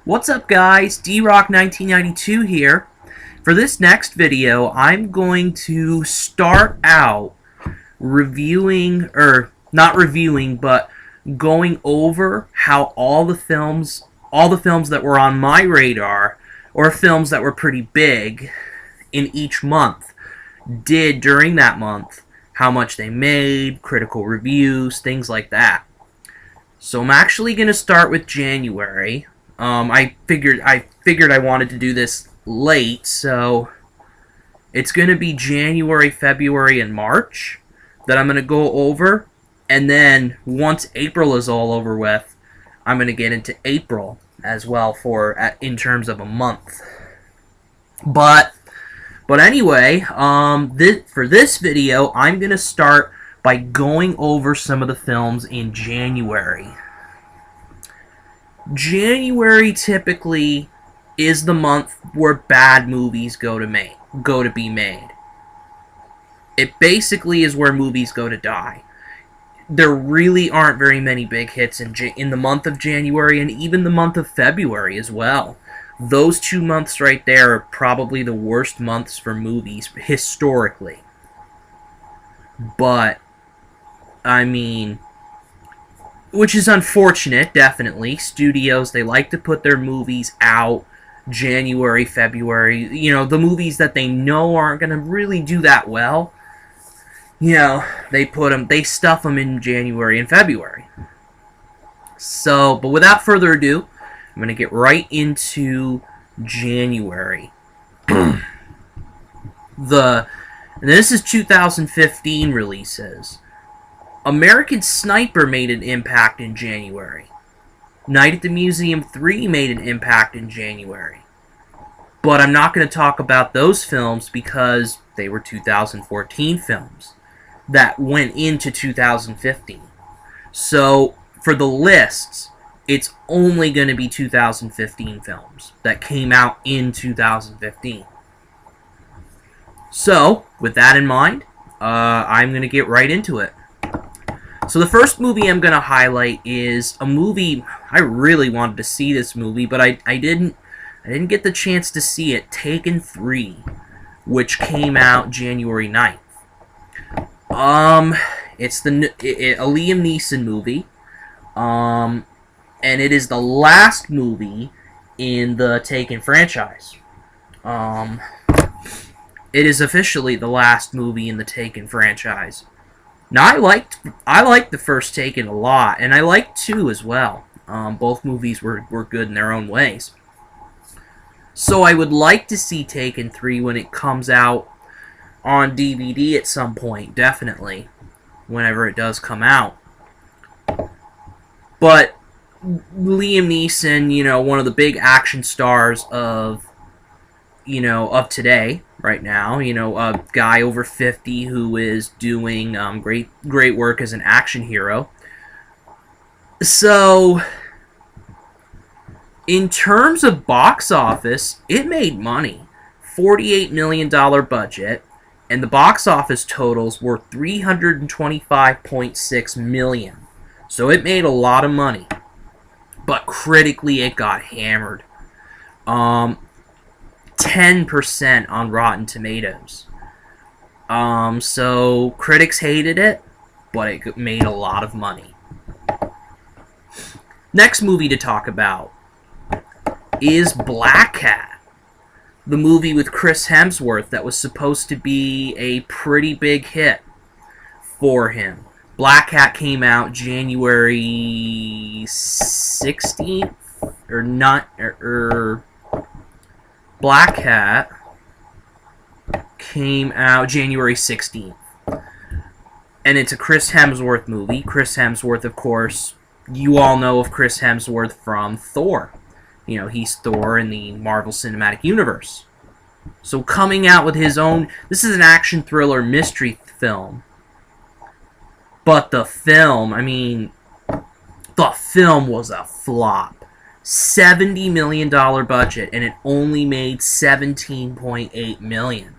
What's up, guys? D-Rock1992 here. For this next video, I'm going to start out reviewing, or not reviewing, but going over how all the films that were on my radar, or films that were pretty big in each month, did during that month, how much they made, critical reviews, things like that. So I'm actually going to start with January. I figured I wanted to do this late, so it's going to be January, February, and March that I'm going to go over, and then once April is all over with, I'm going to get into April as well in terms of a month. But anyway, for this video, I'm going to start by going over some of the films in January. January typically is the month where bad movies go to be made. It basically is where movies go to die. There really aren't very many big hits in the month of January, and even the month of February as well. Those 2 months right there are probably the worst months for movies historically. But I mean, which is unfortunate, definitely. Studios, they like to put their movies out January, February. You know, the movies that they know aren't going to really do that well. You know, they stuff them in January and February. So, but without further ado, I'm going to get right into January. And this is 2015 releases. American Sniper made an impact in January. Night at the Museum 3 made an impact in January. But I'm not going to talk about those films because they were 2014 films that went into 2015. So, for the lists, it's only going to be 2015 films that came out in 2015. So, with that in mind, I'm going to get right into it. So the first movie I'm going to highlight is a movie. I really wanted to see this movie, but I didn't get the chance to see it. Taken 3, which came out January 9th. It's a Liam Neeson movie. And it is the last movie in the Taken franchise. It is officially the last movie in the Taken franchise. Now, I liked the first Taken a lot, and I liked 2 as well. Both movies were good in their own ways. So I would like to see Taken 3 when it comes out on DVD at some point, definitely, whenever it does come out. But Liam Neeson, you know, one of the big action stars of today, right now, you know, a guy over 50 who is doing great work as an action hero. So, in terms of box office, it made money. $48 million budget, and the box office totals were $325.6 million. So it made a lot of money. But critically, it got hammered. 10% on Rotten Tomatoes. So critics hated it, but it made a lot of money. Next movie to talk about is Black Cat, the movie with Chris Hemsworth that was supposed to be a pretty big hit for him. Black Cat came out January 16th, Black Cat came out January 16th. And it's a Chris Hemsworth movie. Chris Hemsworth, of course, you all know of Chris Hemsworth from Thor. You know, he's Thor in the Marvel Cinematic Universe. So coming out with his own... This is an action thriller mystery film. But the film, the film was a flop. $70 million budget, and it only made $17.8 million.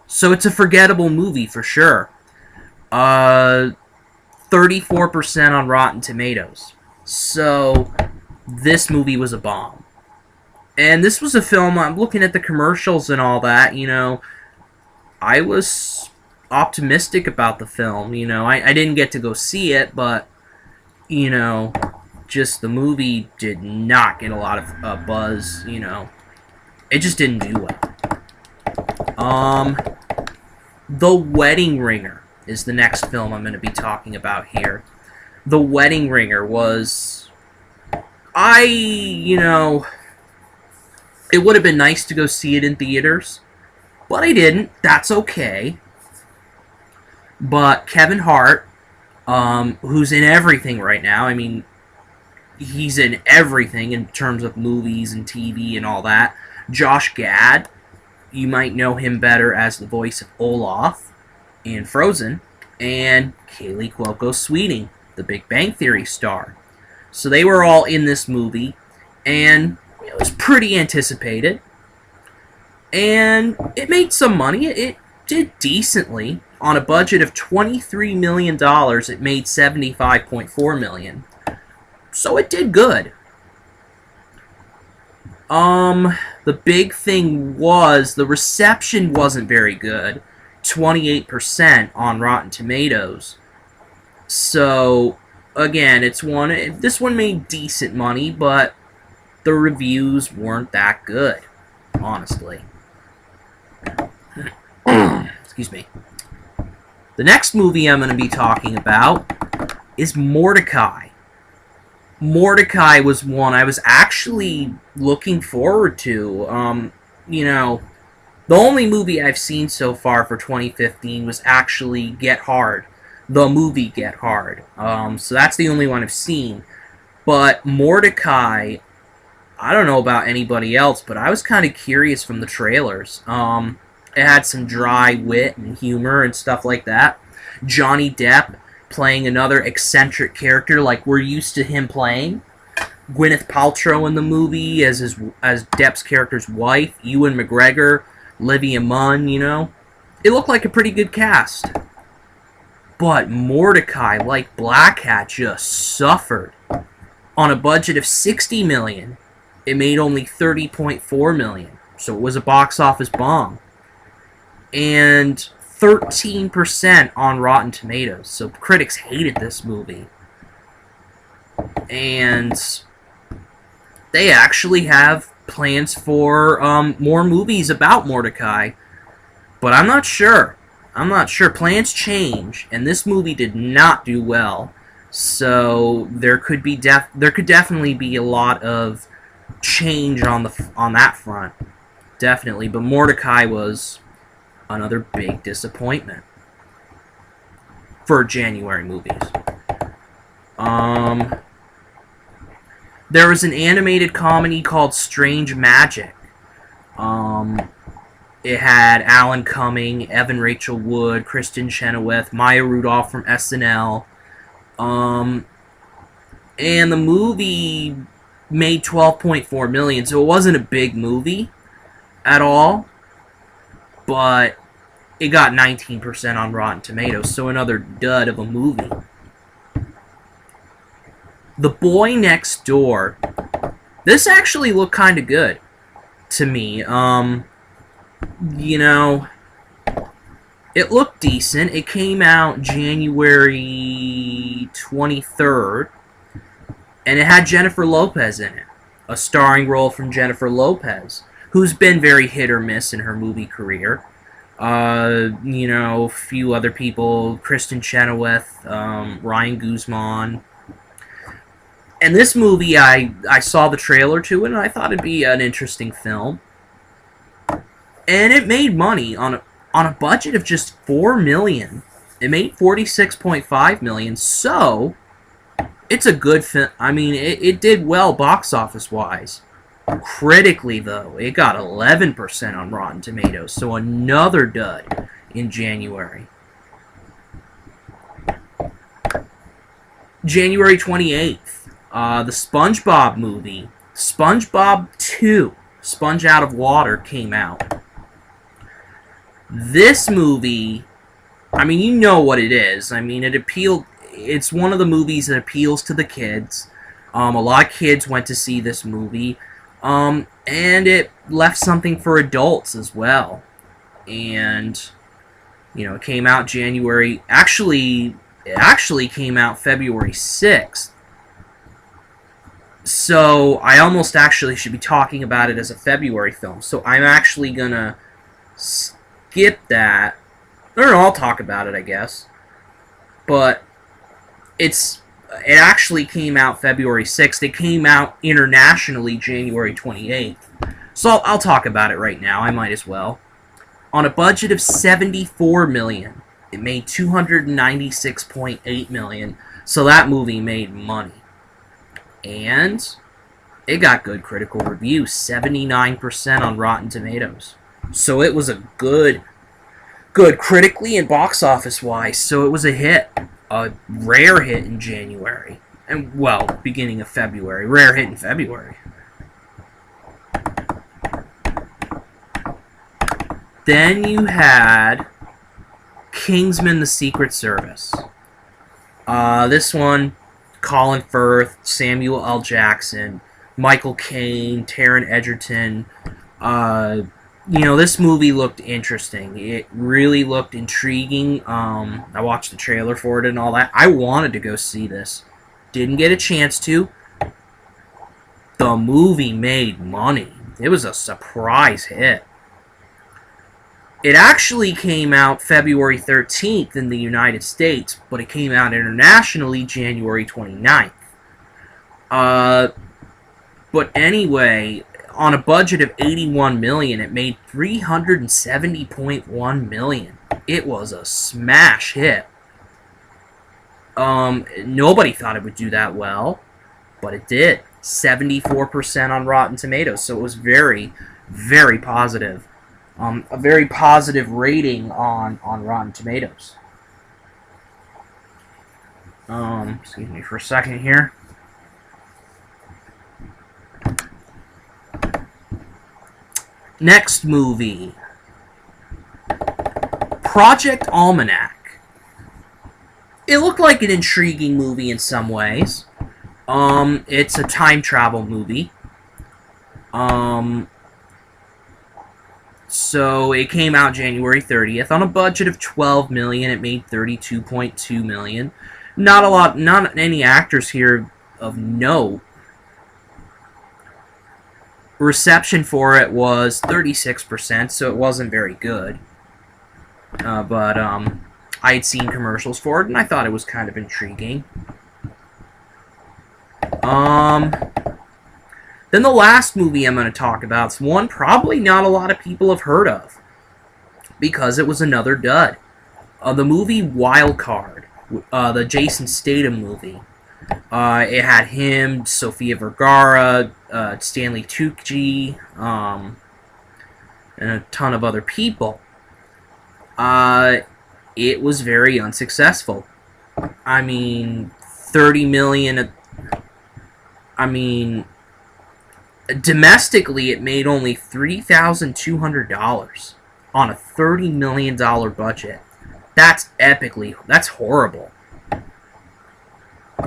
So it's a forgettable movie for sure. 34% on Rotten Tomatoes. So this movie was a bomb. And this was a film, I'm looking at the commercials and all that, you know, I was optimistic about the film, you know. I didn't get to go see it, but, you know, just the movie did not get a lot of buzz, you know. It just didn't do well. The Wedding Ringer is the next film I'm going to be talking about here. The Wedding Ringer was... you know... It would have been nice to go see it in theaters, but I didn't. That's okay. But Kevin Hart, who's in everything right now, I mean, he's in everything in terms of movies and TV and all that. Josh Gad, you might know him better as the voice of Olaf in Frozen, and Kaylee Cuoco Sweeting, the Big Bang Theory star. So they were all in this movie, and it was pretty anticipated. And it made some money. It did decently. On a budget of $23 million, it made $75.4 million. So it did good. The big thing was the reception wasn't very good. 28% on Rotten Tomatoes. So, again, this one made decent money, but the reviews weren't that good, honestly. Excuse me. The next movie I'm going to be talking about is Mordecai. Mordecai was one I was actually looking forward to. You know, the only movie I've seen so far for 2015 was actually Get Hard. The movie Get Hard. So that's the only one I've seen. But Mordecai, I don't know about anybody else, but I was kind of curious from the trailers. It had some dry wit and humor and stuff like that. Johnny Depp playing another eccentric character like we're used to him playing. Gwyneth Paltrow in the movie as Depp's character's wife. Ewan McGregor, Olivia Munn, you know. It looked like a pretty good cast. But Mordecai, like Black Hat, just suffered. On a budget of $60 million, it made only $30.4 million. So it was a box office bomb. And 13% on Rotten Tomatoes. So critics hated this movie. And they actually have plans for more movies about Mordecai. But I'm not sure. Plans change, and this movie did not do well. So there could definitely be a lot of change on that front. Definitely, but Mordecai was another big disappointment for January movies. There was an animated comedy called Strange Magic. It had Alan Cumming, Evan Rachel Wood, Kristen Chenoweth, Maya Rudolph from SNL. And the movie made $12.4 million, so it wasn't a big movie at all. But it got 19% on Rotten Tomatoes, so another dud of a movie. The Boy Next Door. This actually looked kind of good to me. You know, it looked decent. It came out January 23rd, and it had Jennifer Lopez in it. A starring role from Jennifer Lopez, who's been very hit or miss in her movie career. You know, a few other people, Kristen Chenoweth, Ryan Guzman. And this movie, I saw the trailer to it, and I thought it'd be an interesting film. And it made money on a budget of just $4 million. It made $46.5 million, so it's a good film. I mean, it did well box office-wise. Critically, though, it got 11% on Rotten Tomatoes, so another dud in January. January 28th, the SpongeBob movie, SpongeBob 2, Sponge Out of Water, came out. This movie, I mean, you know what it is. I mean, it's one of the movies that appeals to the kids. A lot of kids went to see this movie. And it left something for adults as well. And, you know, it came out January... it actually came out February 6th. So, I almost actually should be talking about it as a February film. So, I'm actually gonna skip that. Or I'll talk about it, I guess. But, it actually came out February 6th. It came out internationally January 28th. So, I'll talk about it right now. I might as well. On a budget of $74 million, it made $296.8 million. So, that movie made money. And it got good critical reviews, 79% on Rotten Tomatoes. So it was a good critically and box office wise. So it was a hit, a rare hit in January, and well, beginning of February, rare hit in February. Then you had Kingsman: The Secret Service. This one, Colin Firth, Samuel L. Jackson, Michael Caine, Taron Egerton. You know, this movie looked interesting. It really looked intriguing. I watched the trailer for it and all that. I wanted to go see this. Didn't get a chance to. The movie made money. It was a surprise hit. It actually came out February 13th in the United States, but it came out internationally January 29th. But anyway, on a budget of $81 million, it made $370.1 million. It was a smash hit. Nobody thought it would do that well, but it did. 74% on Rotten Tomatoes, so it was very, very positive. A very positive rating on Rotten Tomatoes. Excuse me for a second here. Next movie. Project Almanac. It looked like an intriguing movie in some ways. It's a time travel movie. So it came out January 30th on a budget of $12 million. It made $32.2 million. Not any actors here of note. Reception for it was 36%, so it wasn't very good. But I had seen commercials for it, and I thought it was kind of intriguing. Then the last movie I'm going to talk about is one probably not a lot of people have heard of, because it was another dud. The movie Wild Card, the Jason Statham movie. It had him, Sofia Vergara, Stanley Tucci, and a ton of other people. It was very unsuccessful. I mean, $30 million. I mean, domestically, it made only $3,200 on a $30 million budget. That's horrible.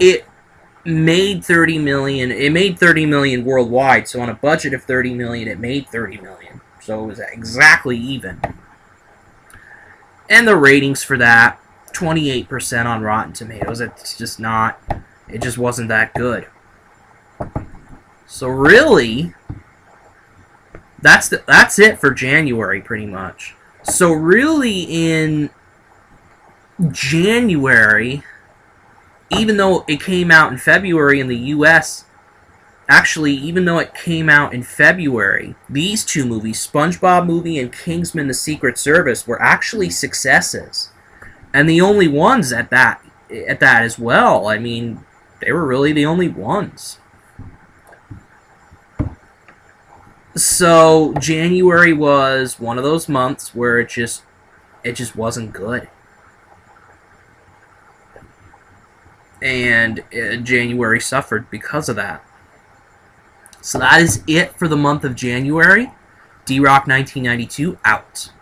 It made $30 million. It made $30 million worldwide, so on a budget of $30 million, it made $30 million. So it was exactly even. And the ratings for that, 28% on Rotten Tomatoes. It's just not. It just wasn't that good. So really, that's it for January, pretty much. So really, in January, even though it came out in February in the U.S., actually, even though it came out in February, these two movies, SpongeBob movie and Kingsman: The Secret Service, were actually successes, and the only ones at that as well. I mean, they were really the only ones. So January was one of those months where it just wasn't good. And January suffered because of that. So that is it for the month of January. D-Rock 1992 out.